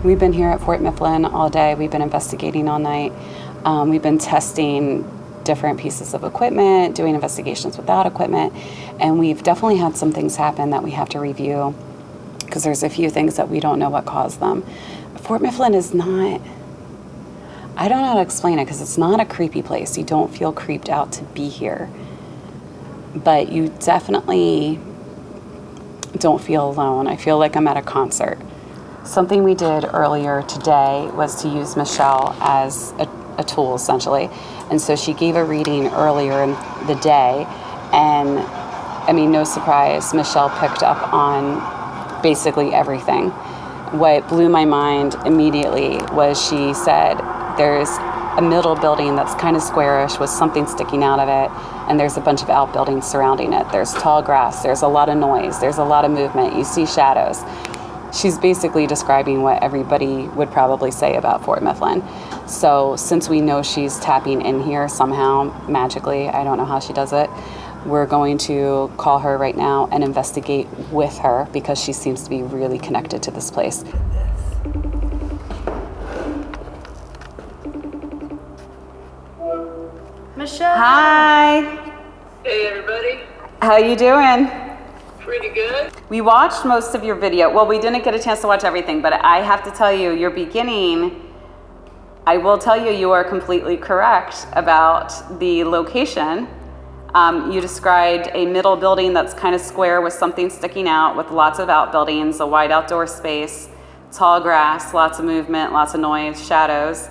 We've been here at Fort Mifflin all day. We've been investigating all night. We've been testing different pieces of equipment, doing investigations without equipment, and we've definitely had some things happen that we have to review because there's a few things that we don't know what caused them. Fort Mifflin is not, I don't know how to explain it because it's not a creepy place. You don't feel creeped out to be here, but you definitely don't feel alone. I feel like I'm at a concert. Something we did earlier today was to use Michelle as a tool, essentially. And so she gave a reading earlier in the day, and I mean, no surprise, Michelle picked up on basically everything. What blew my mind immediately was she said there's a middle building that's kind of squarish with something sticking out of it, and there's a bunch of outbuildings surrounding it. There's tall grass, there's a lot of noise, there's a lot of movement, you see shadows. She's basically describing what everybody would probably say about Fort Mifflin. So since we know she's tapping in here somehow, magically, I don't know how she does it, we're going to call her right now and investigate with her because she seems to be really connected to this place. Michelle. Hi. Hey everybody. How you doing? Pretty good. We watched most of your video. Well, we didn't get a chance to watch everything, but I have to tell you, your beginning, I will tell you, you are completely correct about the location. You described a middle building that's kind of square with something sticking out with lots of outbuildings, a wide outdoor space, tall grass, lots of movement, lots of noise, shadows.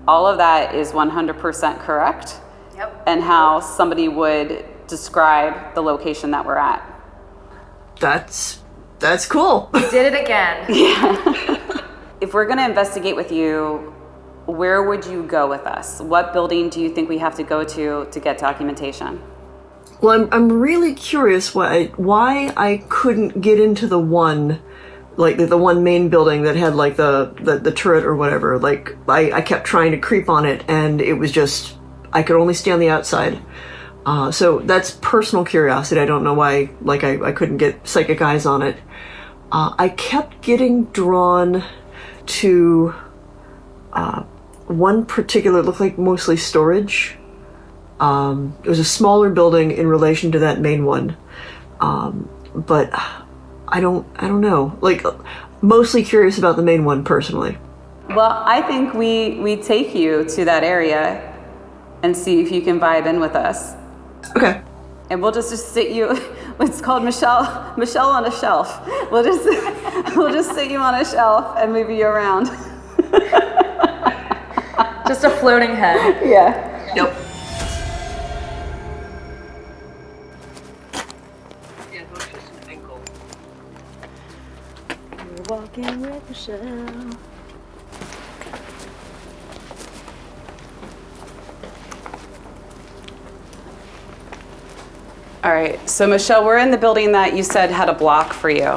All of that is 100% correct. Yep. And how somebody would describe the location that we're at. That's cool. Did it again. Yeah. If we're going to investigate with you, where would you go with us? What building do you think we have to go to get documentation? Well, I'm really curious why I couldn't get into the one, like the one main building that had like the turret or whatever. Like I kept trying to creep on it, and it was just I could only stay on the outside. So that's personal curiosity. I don't know why, like, I couldn't get psychic eyes on it. I kept getting drawn to one particular, it looked like mostly storage. It was a smaller building in relation to that main one. But I don't know. Like, mostly curious about the main one personally. Well, I think we take you to that area and see if you can vibe in with us. Okay. And we'll just sit you, it's called Michelle on a shelf. We'll just sit you on a shelf and move you around. Just a floating head. Yeah. Yep. Yeah, no, it's just an ankle. We're walking with Michelle. All right, so Michelle, we're in the building that you said had a block for you.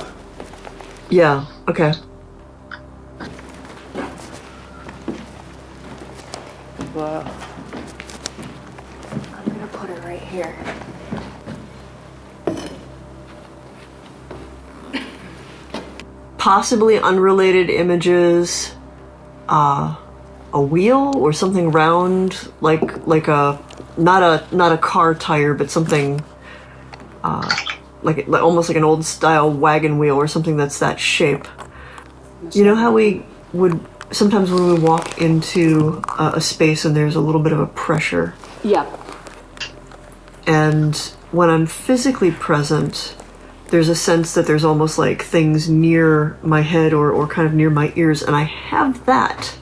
Yeah, okay. Whoa. I'm gonna put it right here. Possibly unrelated images, a wheel or something round, like a not a car tire, but something like almost like an old style wagon wheel or something that's that shape. You know how we would sometimes when we walk into a space and there's a little bit of a pressure? Yeah. And when I'm physically present, there's a sense that there's almost like things near my head or kind of near my ears, and I have that.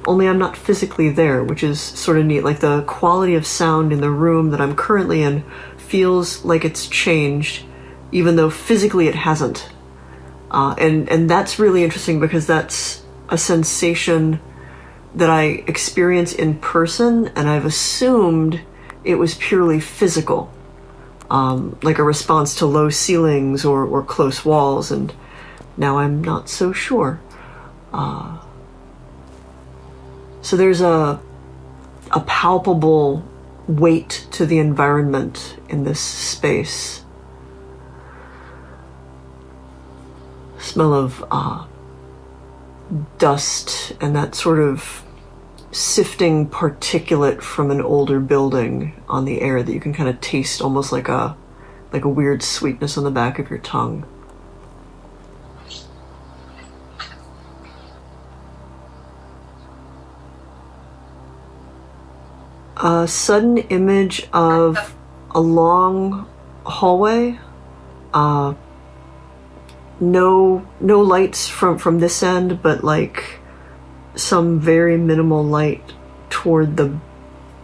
Only I'm not physically there, which is sort of neat. Like the quality of sound in the room that I'm currently in feels like it's changed, even though physically it hasn't. And that's really interesting because that's a sensation that I experience in person, and I've assumed it was purely physical, like a response to low ceilings or close walls, and now I'm not so sure. So there's a palpable weight to the environment in this space. Smell of dust and that sort of sifting particulate from an older building on the air that you can kind of taste, almost like a weird sweetness on the back of your tongue. A sudden image of a long hallway. No lights from this end, but like some very minimal light toward the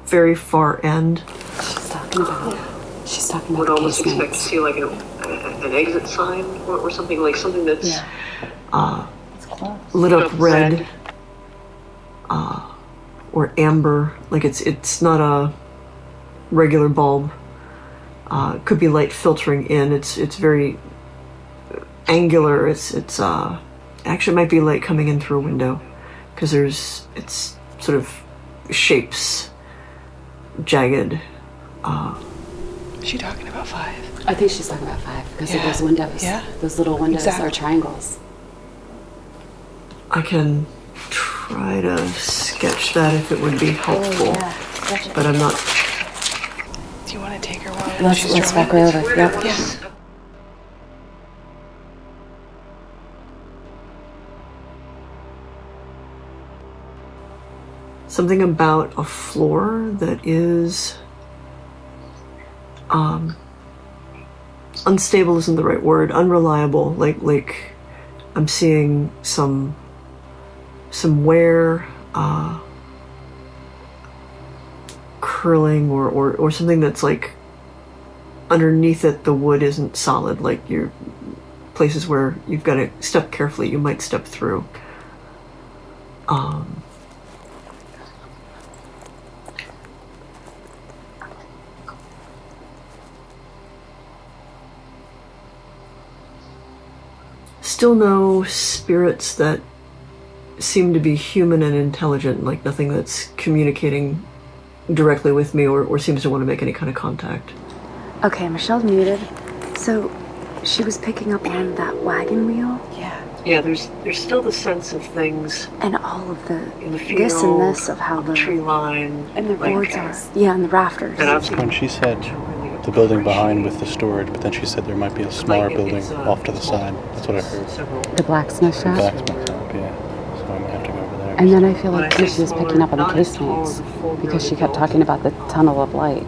very far end. She's talking about Would the almost expect to casemates. see like an exit sign or something, like something that's It's close. Lit up red, or amber. Like it's not a regular bulb. Could be light filtering in. It's very angular. It's actually it might be light coming in through a window, because it's sort of shapes, jagged. Is she talking about 5? I think she's talking about 5 because of Yeah. those windows. Yeah. Those little windows Exactly. are triangles. I can try to sketch that if it would be helpful, but I'm not. Do you want to take her while she's Let's drawing? walk her over. Yep. Yeah. Something about a floor that is unstable isn't the right word. Unreliable. Like I'm seeing some wear, curling, or something that's like underneath it. The wood isn't solid. Like you're places where you've got to step carefully. You might step through. Still no spirits that seem to be human and intelligent, like nothing that's communicating directly with me or seems to want to make any kind of contact. Okay, Michelle's muted. So she was picking up on that wagon wheel Yeah, there's still the sense of things and all of the in the this and field, this of how the tree line, And the boards are. Yeah, and the rafters. And I'm When she said the building behind with the storage, but then she said there might be a smaller building off to the side. That's what I heard. The blacksmith shop. Blacksmith shop, yeah. So I might have to go over there. And then I feel like too, she was picking up on the casemates because she kept talking about the tunnel of light.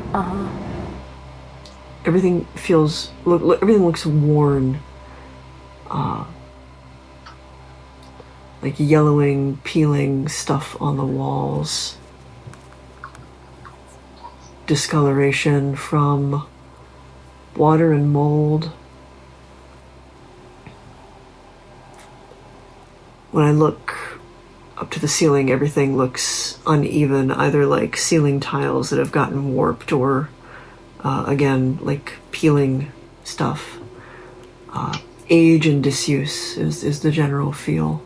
Everything feels everything looks worn, like yellowing, peeling stuff on the walls, discoloration from water and mold. When I look up to the ceiling, everything looks uneven, either like ceiling tiles that have gotten warped or again, like peeling stuff. Age and disuse is the general feel.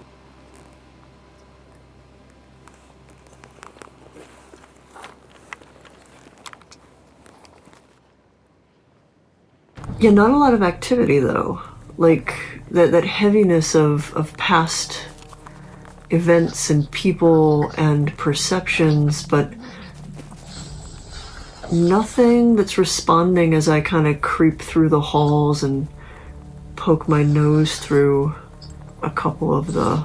Yeah, not a lot of activity though. Like that heaviness of past events and people and perceptions, but nothing that's responding as I kind of creep through the halls and poke my nose through a couple of the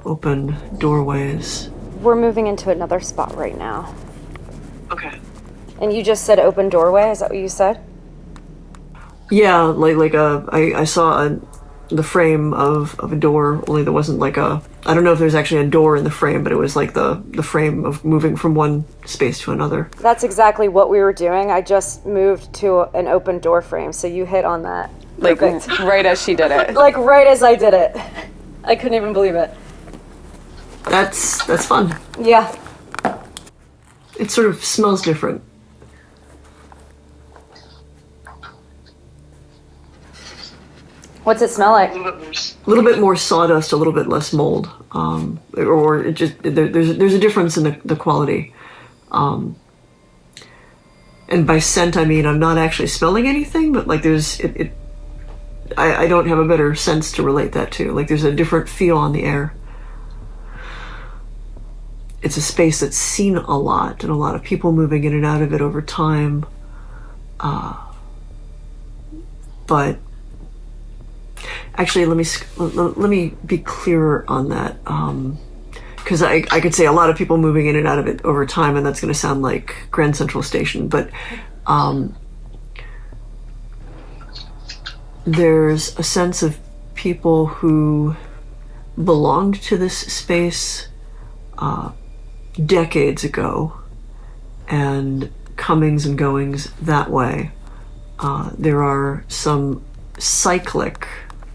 open doorways. We're moving into another spot right now. Okay. And you just said open doorway, is that what you said? Yeah, I saw the frame of a door, only there wasn't like I don't know if there's actually a door in the frame, but it was like the frame of moving from one space to another. That's exactly what we were doing. I just moved to an open door frame, so you hit on that. Like Perfect. right as she did it. Like right as I did it. I couldn't even believe it. That's fun. Yeah. It sort of smells different. What's it smell like? A little bit more. A little bit more sawdust, a little bit less mold, or it just there's a difference in the quality. And by scent, I mean I'm not actually smelling anything, but like I don't have a better sense to relate that to. Like there's a different feel on the air. it's a space that's seen a lot and a lot of people moving in and out of it over time. But actually, let me be clearer on that, because I could say a lot of people moving in and out of it over time, and that's going to sound like Grand Central Station, but there's a sense of people who belonged to this space decades ago, and comings and goings that way. There are some cyclic,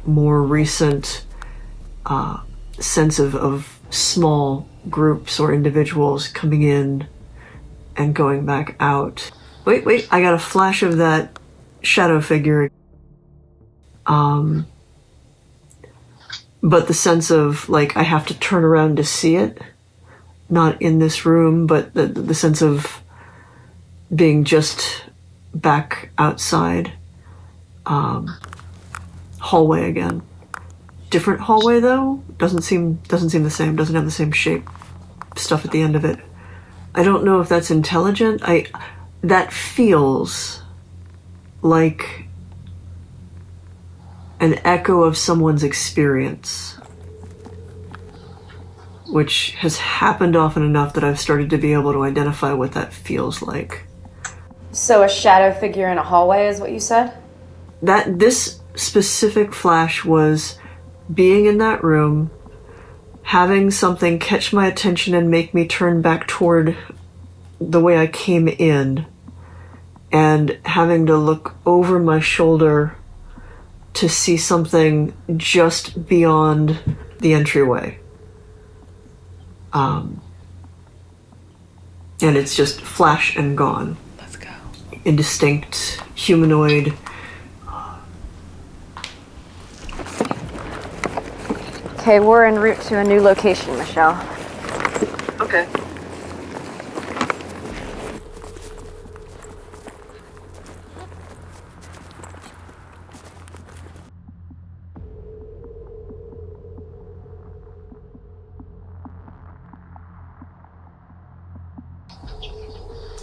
more recent sense of small groups or individuals coming in and going back out. Wait, I got a flash of that shadow figure. But the sense of, like, I have to turn around to see it, not in this room, but the sense of being just back outside. Hallway again. Different hallway though. Doesn't seem the same. Doesn't have the same shape. Stuff at the end of it. I don't know if that's intelligent. That feels like an echo of someone's experience, which has happened often enough that I've started to be able to identify what that feels like. So a shadow figure in a hallway is what you said? This specific flash was being in that room, having something catch my attention and make me turn back toward the way I came in, and having to look over my shoulder to see something just beyond the entryway. And it's just flash and gone. Let's go. Indistinct, humanoid. Okay, we're en route to a new location, Michelle. Okay.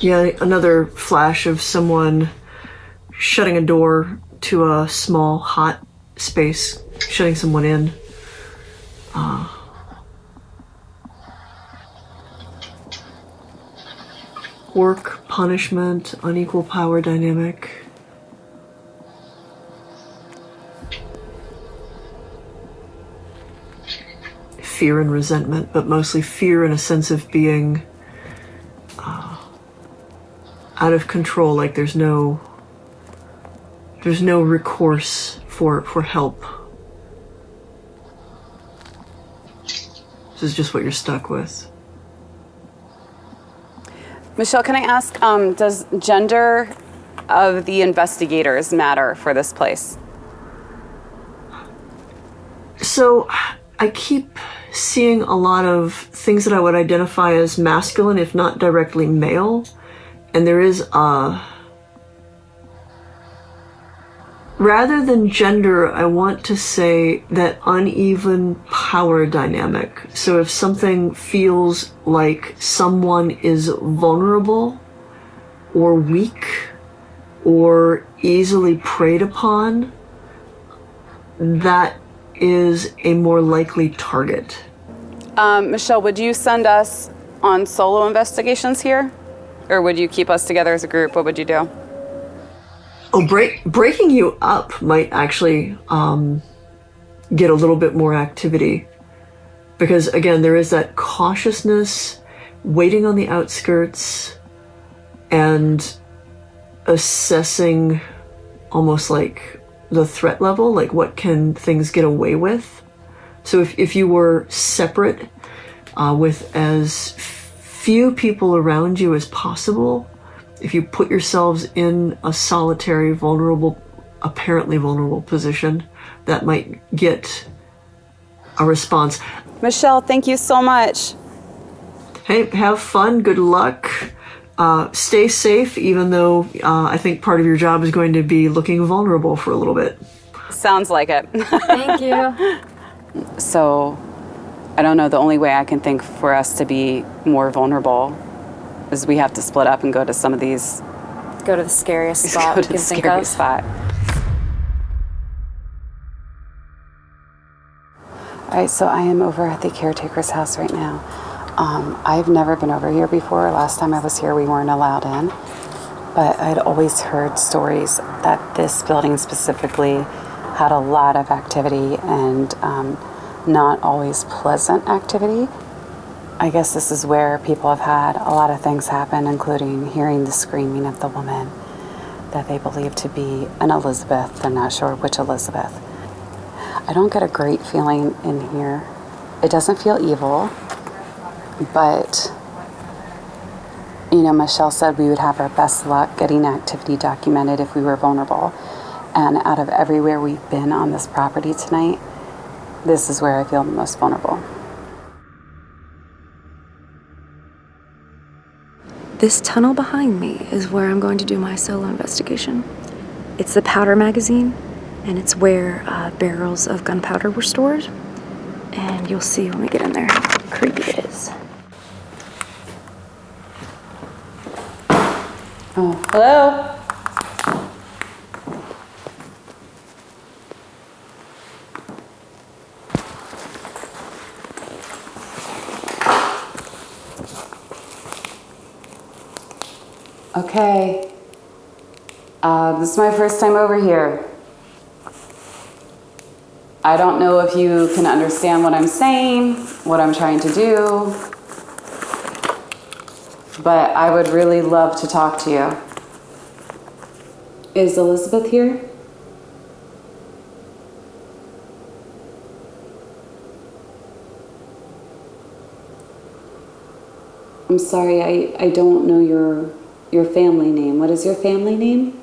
Yeah, another flash of someone shutting a door to a small, hot space, shutting someone in. Work, punishment, unequal power dynamic. Fear and resentment, but mostly fear and a sense of being out of control, like there's no recourse for help. This is just what you're stuck with. Michelle, can I ask, does gender of the investigators matter for this place? So I keep seeing a lot of things that I would identify as masculine, if not directly male. And there is rather than gender, I want to say that uneven power dynamic. So if something feels like someone is vulnerable or weak or easily preyed upon, that is a more likely target. Michelle, would you send us on solo investigations here? Or would you keep us together as a group? What would you do? Oh, breaking you up might actually get a little bit more activity. Because again, there is that cautiousness, waiting on the outskirts, and assessing almost like the threat level, like what can things get away with. So if you were separate with as few people around you as possible, if you put yourselves in a solitary, vulnerable, apparently vulnerable position, that might get a response. Michelle, thank you so much. Hey, have fun, good luck. Stay safe, even though I think part of your job is going to be looking vulnerable for a little bit. Sounds like it. Thank you. So I don't know, the only way I can think for us to be more vulnerable is we have to split up and go to some of these. Go to the scariest spot Go we to can the think scariest of. spot. All right, so I am over at the caretaker's house right now. I've never been over here before. Last time I was here, we weren't allowed in. But I'd always heard stories that this building specifically had a lot of activity and not always pleasant activity. I guess this is where people have had a lot of things happen, including hearing the screaming of the woman that they believe to be an Elizabeth. They're not sure which Elizabeth. I don't get a great feeling in here. It doesn't feel evil, but you know, Michelle said we would have our best luck getting activity documented if we were vulnerable. And out of everywhere we've been on this property tonight, this is where I feel the most vulnerable. This tunnel behind me is where I'm going to do my solo investigation. It's the powder magazine, and it's where barrels of gunpowder were stored. And you'll see when we get in there how creepy it is. Oh, hello? Okay. This is my first time over here. I don't know if you can understand what I'm saying, what I'm trying to do, but I would really love to talk to you. Is Elizabeth here? I'm sorry, I don't know your family name. What is your family name?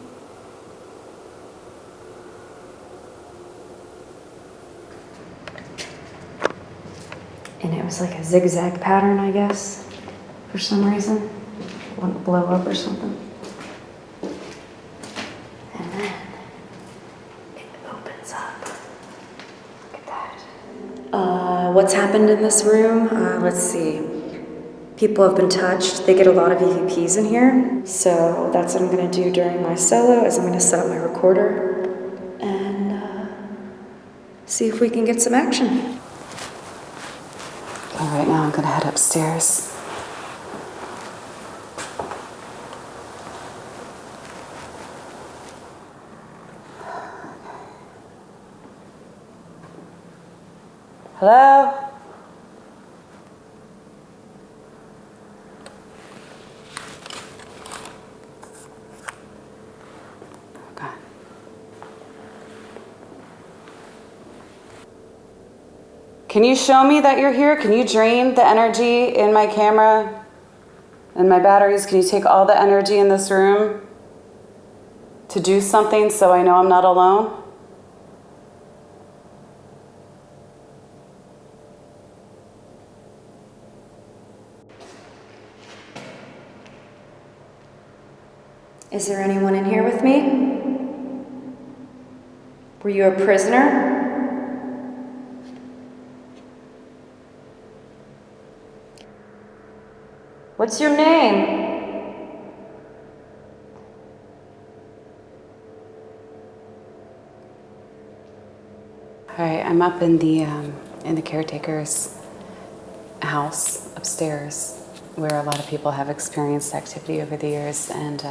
And it was like a zigzag pattern, I guess, for some reason. It wouldn't blow up or something. And then it opens up. Look at that. What's happened in this room? Let's see. People have been touched. They get a lot of EVPs in here. So that's what I'm gonna do during my solo, is I'm gonna set up my recorder and see if we can get some action. All right, now I'm gonna head upstairs. Hello? Okay. Can you show me that you're here? Can you drain the energy in my camera and my batteries? Can you take all the energy in this room to do something so I know I'm not alone? Is there anyone in here with me? Were you a prisoner? What's your name? All right, I'm up in the caretaker's house upstairs, where a lot of people have experienced activity over the years, and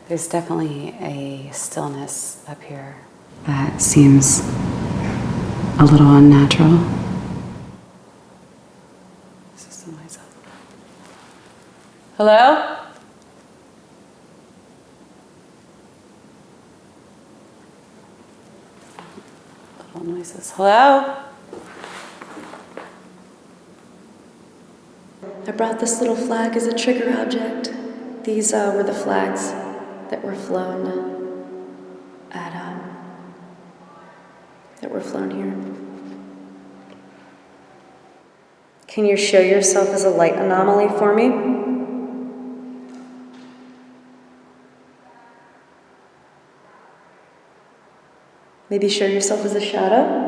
there's definitely a stillness up here that seems a little unnatural. This is the noise up. Hello? Little noises. Hello? I brought this little flag as a trigger object. These were the flags that were flown here. Can you show yourself as a light anomaly for me? Maybe show yourself as a shadow?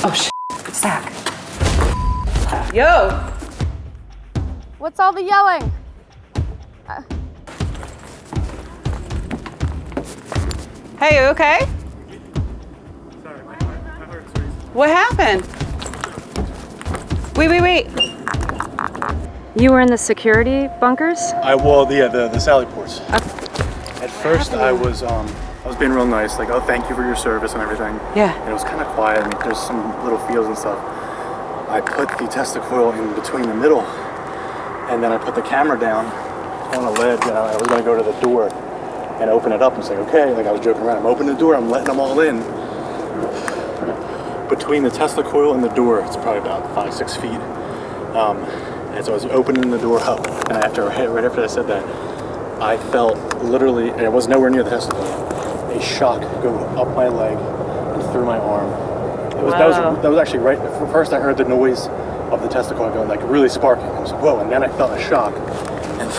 Oh, shit. Zak. Yo! What's all the yelling? Hey, you okay? Sorry, my heart's racing. What happened? Wait. You were in the security bunkers? The Sally ports. At first, I was being real nice, like, oh, thank you for your service and everything. Yeah. And it was kind of quiet, and there's some little fields and stuff. I put the tester coil in between the middle, and then I put the camera down on a ledge, and I was going to go to the door and open it up and say, okay, like I was joking around. I'm opening the door, I'm letting them all in. Between the Tesla coil and the door, it's probably about 5-6 feet. And so I was opening the door up, and right after I said that, I felt literally, and it was nowhere near the Tesla coil, a shock go up my leg and through my arm. That was actually right. First, I heard the noise of the Tesla coil going, like really sparking. I was like, whoa, and then I felt a shock, and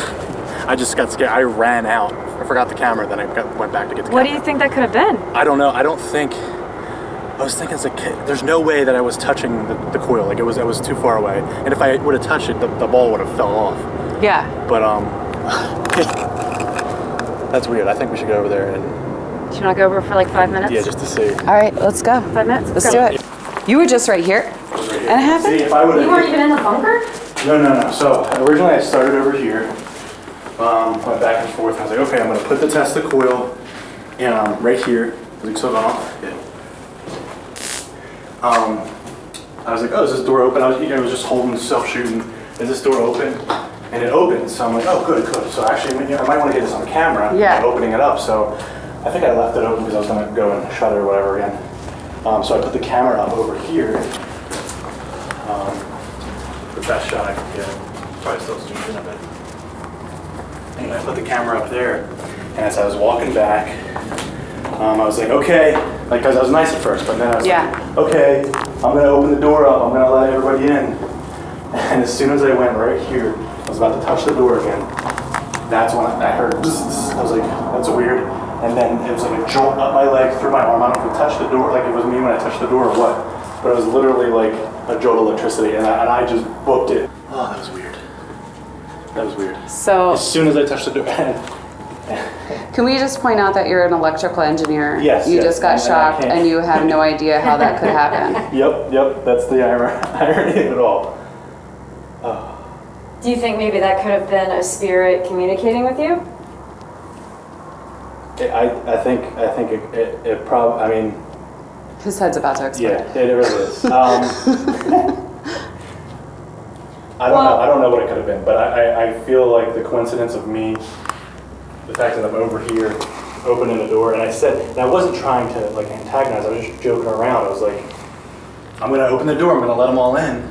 I just got scared. I ran out. I forgot the camera, then I went back to get the camera. What do you think that could have been? I don't know. I was thinking, it's like, there's no way that I was touching the coil. Like, I was too far away. And if I would have touched it, the ball would have fell off. Yeah. But, that's weird. I think we should go over there and, Should I go over for like 5 minutes? yeah, just to see. All right, let's go. 5 minutes? Let's do it. You were just right here. And it happened? See, if I would You weren't even in the bunker? No. So, originally I started over here. Went back and forth. I was like, okay, I'm going to put the Tesla coil right here. Is it still going off? Yeah. I was like, oh, is this door open? I was just holding self-shooting. Is this door open? And it opened. So I'm like, oh, good. So actually, I might want to get this on camera. Yeah. Opening it up. So I think I left it open because I was going to go and shut it or whatever again. So I put the camera up over here. The best shot I could get. Probably still zoomed in a bit. Anyway, I put the camera up there, and as I was walking back, I was like, okay, like, because I was nice at first, but then I was like, okay, I'm going to open the door up, I'm going to let everybody in. And as soon as I went right here, I was about to touch the door again, that's when I heard, bzz. I was like, that's weird. And then it was like a jolt up my leg, through my arm. I don't know if it touched the door, like it was me when I touched the door or what, but it was literally like a jolt of electricity, and I just booked it. Oh, that was weird. That was weird. So, As soon as I touched the door, can we just point out that you're an electrical engineer? Yes, You yes, just got and I shocked can't- and you have no idea how that could happen. Yep, that's the irony of it all. Do you think maybe that could have been a spirit communicating with you? I think it probably, I mean, His head's about to explode. yeah, it really is. I don't know what it could have been, but I feel like the coincidence of me, the fact that I'm over here, opening the door, and I wasn't trying to like antagonize, I was just joking around. I was like, I'm gonna open the door, I'm gonna let them all in.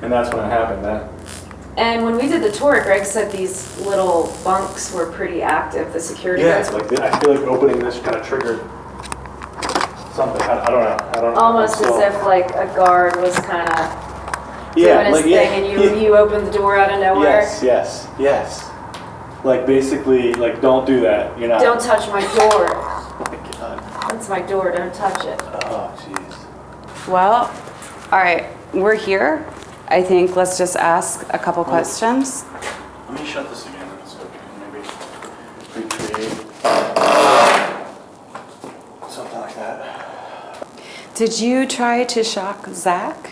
And that's when it happened. And when we did the tour, Greg said these little bunks were pretty active, the security guards. Like I feel like opening this kind of triggered something. I don't know. Almost as if like a guard was kind of doing his thing and you opened the door out of nowhere. Yes. Like basically, like don't do that. You're not. Don't touch my door. Oh my God. That's my door, don't touch it. Oh jeez. Well, all right, we're here. I think let's just ask a couple questions. Let me shut this again so we can maybe recreate something like that. Did you try to shock Zak?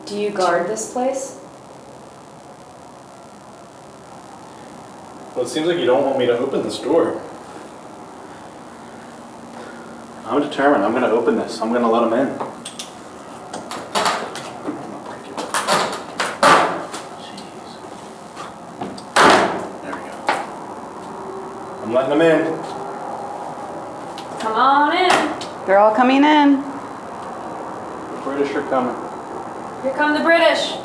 Do you guard this place? Well, it seems like you don't want me to open this door. I'm determined. I'm going to open this. I'm going to let them in. Jeez. There we go. I'm letting them in. Come on in. They're all coming in. The British are coming. Here come the British.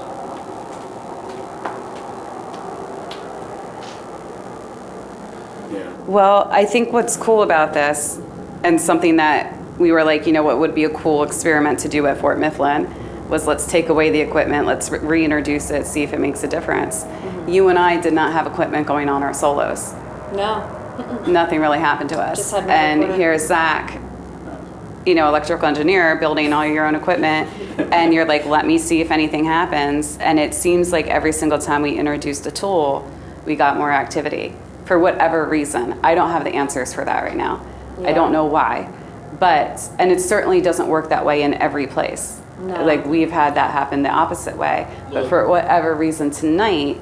Yeah. Well, I think what's cool about this, and something that we were like, you know, what would be a cool experiment to do at Fort Mifflin, was let's take away the equipment, let's reintroduce it, see if it makes a difference. Mm-hmm. You and I did not have equipment going on our solos. No. Nothing really happened to us. Just had no And recorder. here's Zak, electrical engineer, building all your own equipment, and you're like, let me see if anything happens. And it seems like every single time we introduced a tool, we got more activity for whatever reason. I don't have the answers for that right now. I don't know why. And it certainly doesn't work that way in every place. No. Like, we've had that happen the opposite way. But for whatever reason tonight,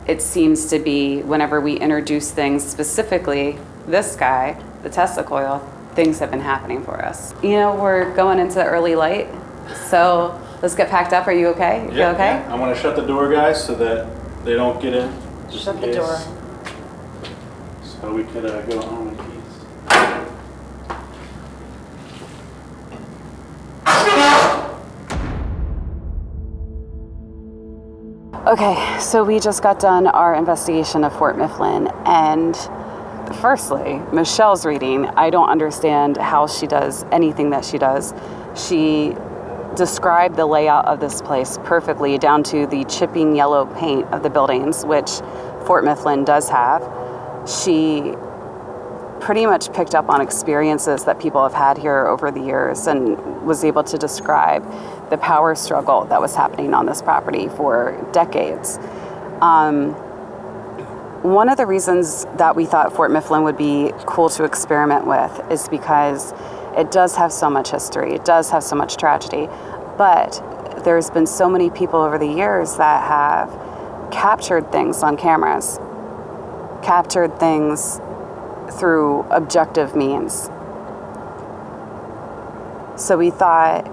it seems to be whenever we introduce things, specifically this guy, the Tesla coil, things have been happening for us. We're going into early light, so let's get packed up. Are you okay? You okay? Yeah. I want to shut the door, guys, so that they don't get in. Just Shut in the case. door. So we could go home in peace. Okay, so we just got done our investigation of Fort Mifflin, and firstly, Michelle's reading, I don't understand how she does anything that she does. She described the layout of this place perfectly, down to the chipping yellow paint of the buildings, which Fort Mifflin does have. She pretty much picked up on experiences that people have had here over the years and was able to describe the power struggle that was happening on this property for decades. One of the reasons that we thought Fort Mifflin would be cool to experiment with is because it does have so much history, it does have so much tragedy, but there's been so many people over the years that have captured things on cameras, captured things through objective means. So we thought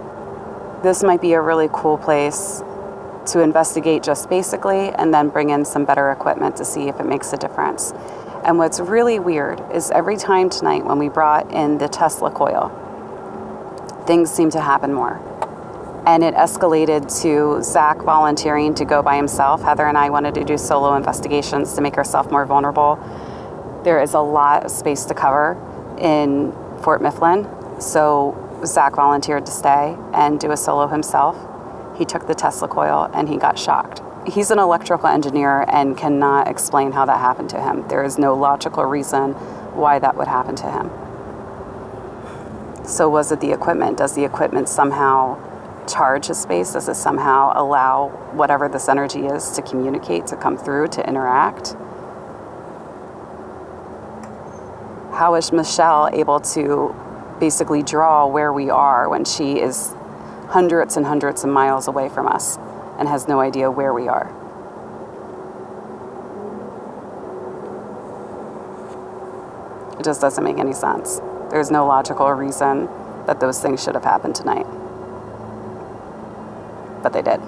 this might be a really cool place to investigate just basically, and then bring in some better equipment to see if it makes a difference. And what's really weird is every time tonight when we brought in the Tesla coil, things seem to happen more. And it escalated to Zak volunteering to go by himself. Heather and I wanted to do solo investigations to make ourselves more vulnerable. There is a lot of space to cover in Fort Mifflin, so Zak volunteered to stay and do a solo himself. He took the Tesla coil and he got shocked. He's an electrical engineer and cannot explain how that happened to him. There is no logical reason why that would happen to him. So was it the equipment? Does the equipment somehow charge a space? Does it somehow allow whatever this energy is to communicate, to come through, to interact? How is Michelle able to basically draw where we are when she is hundreds and hundreds of miles away from us and has no idea where we are? It just doesn't make any sense. There's no logical reason that those things should have happened tonight. But they did.